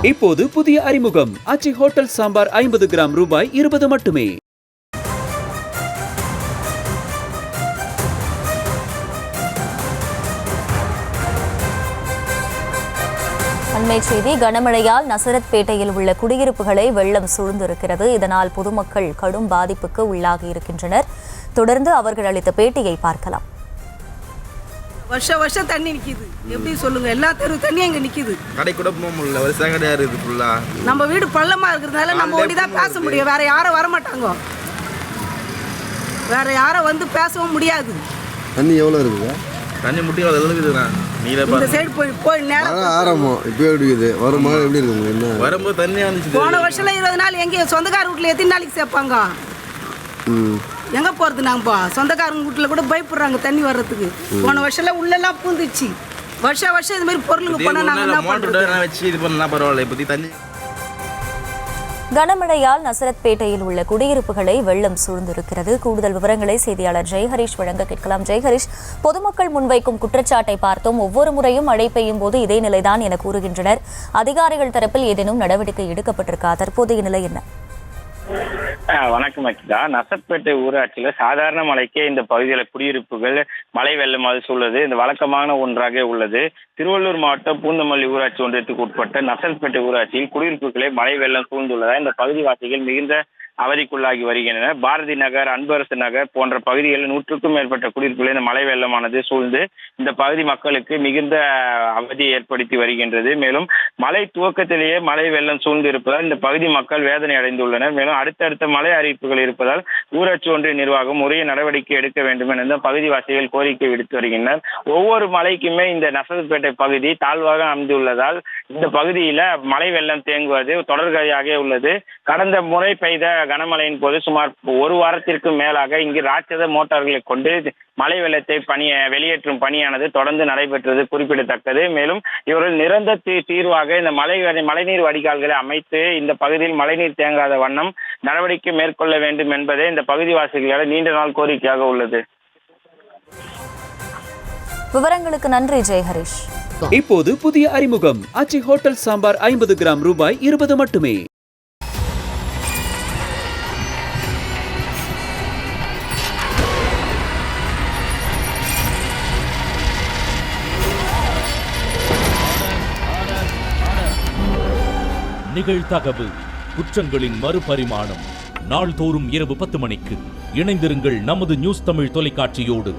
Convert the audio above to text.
இப்போது புதிய அறிமுகம் ஆச்சி ஹோட்டல் சாம்பார் 50 கிராம் ரூபாய் 20 மட்டுமே. அண்மை செய்தி. கனமழையால் நசரத்பேட்டையில் உள்ள குடியிருப்புகளை வெள்ளம் சூழ்ந்திருக்கிறது. இதனால் பொதுமக்கள் கடும் பாதிப்புக்கு உள்ளாகி இருக்கின்றனர். தொடர்ந்து அவர்கள் அளித்த பேட்டியை பார்க்கலாம். வருஷம் தண்ணி நிக்குது, எப்படி சொல்லுங்க? எல்லா தெரு தண்ணி அங்க நிக்குது. கடை கூட போக முடியல, வருஷம் கடையா இருக்குது ஃபுல்லா. நம்ம வீடு பள்ளமா இருக்கிறதுனால நம்ம ஓடிதான் பேச முடியும், வேற யாரும் வர மாட்டாங்க, வேற யாரும் வந்து பேசவும் முடியாது. தண்ணி எவ்வளோ இருக்குங்க? தண்ணி முட்டி இருக்குதுண்ணா. இந்த சைடு போய் நேரம் ஆரம்பம் இப்போ எப்படி இருக்குது? வரும்போது எப்படி இருக்குங்க? என்ன வரும்போது தண்ணி வந்துச்சு. போன வருஷம் 20 நாள் எங்க சொந்தக்கார வீட்டுல எத்தனை நாளைக்கு சேர்ப்பாங்க? எங்க போறது? நாங்கப்பா சொந்தக்காரங்க வீட்டுல கூட பயப்படுறாங்க தண்ணி வர்றதுக்கு. போன வருஷம் உள்ளெல்லாம் பூந்துச்சு. வருஷம் இது மாதிரி பொருளுங்க போனா நாங்க என்ன பண்றது? வச்சு இது பண்ணா பரவாயில்ல. இப்போதைக்கு தண்ணி. கனமழையால் நசரத்பேட்டையில் உள்ள குடியிருப்புகளை வெள்ளம் சூழ்ந்திருக்கிறது. கூடுதல் விவரங்களை செய்தியாளர் ஜெயஹரிஷ் வழங்க கேட்கலாம். ஜெயஹரிஷ், பொதுமக்கள் முன்வைக்கும் குற்றச்சாட்டை பார்த்தோம். ஒவ்வொரு முறையும் மழை பெய்யும் போது இதே நிலைதான் என கூறுகின்றனர். அதிகாரிகள் தரப்பில் ஏதேனும் நடவடிக்கை எடுக்கப்பட்டிருக்கா? தற்போதைய நிலை என்ன? வணக்கம் அக்கிதா. நசரத்பேட்டை ஊராட்சியில சாதாரண மழைக்கே இந்த பகுதியில் குடியிருப்புகள் மழை வெள்ளமாக சூழ்வது இந்த வழக்கமான ஒன்றாக உள்ளது. திருவள்ளூர் மாவட்டம் பூந்தமல்லி ஊராட்சி ஒன்றியத்துக்கு உட்பட்ட நசரத்பேட்டை ஊராட்சியில் குடியிருப்புகளை மழை வெள்ளம் சூழ்ந்துள்ளதால் இந்த பகுதிவாசிகள் மிகுந்த அவதிக்குள்ளாகி வருகின்றனர். பாரதி நகர், அன்பரசு நகர் போன்ற பகுதிகளில் 100க்கும் மேற்பட்ட குடியிருப்புகளை இந்த மழை வெள்ளமானது சூழ்ந்து இந்த பகுதி மக்களுக்கு மிகுந்த அவதியை ஏற்படுத்தி வருகின்றது. மேலும் மழை துவக்கத்திலேயே மழை வெள்ளம் சூழ்ந்து இருப்பதால் இந்த பகுதி மக்கள் வேதனை அடைந்துள்ளனர். மேலும் அடுத்தடுத்த மழை அறிவிப்புகள் இருப்பதால் ஊராட்சி ஒன்றிய நிர்வாகம் உரிய நடவடிக்கை எடுக்க வேண்டும் என பகுதிவாசிகள் கோரிக்கை விடுத்து வருகின்றனர். ஒவ்வொரு மழைக்குமே இந்த நசரத்பேட்டை பகுதி தாழ்வாக அமைந்துள்ளதால் இந்த பகுதியில மழை வெள்ளம் தேங்குவது தொடர்கதையாக உள்ளது. கடந்த முறை பெய்த கனமழையின் போது சுமார் ஒரு வாரத்திற்கு மேலாக இங்கு ராட்சத மோட்டார்களை கொண்டு மழை வெள்ளத்தை வெளியேற்றும் பணியானது தொடர்ந்து நடைபெற்றது குறிப்பிடத்தக்கது. மேலும் இவர்கள் நிரந்தர தீர்வாக இந்த மழைநீர் வடிகால்களை அமைத்து இந்த பகுதியில் மழைநீர் தேங்காத வண்ணம் நடவடிக்கை மேற்கொள்ள வேண்டும் என்பதே இந்த பகுதிவாசிகளால் நீண்ட நாள் கோரிக்கையாக உள்ளது. விவரங்களுக்கு நன்றி ஜெயஹரிஷ். இப்போது புதிய அறிமுகம் ஆச்சி ஹோட்டல் சாம்பார் 50 கிராம் ரூபாய் 20 மட்டுமே. நிகழ்தகவு குற்றங்களின் மறுபரிமாணம். நாள்தோறும் இரவு 10 மணிக்கு இணைந்திருங்கள் நமது நியூஸ் தமிழ் தொலைக்காட்சியோடு.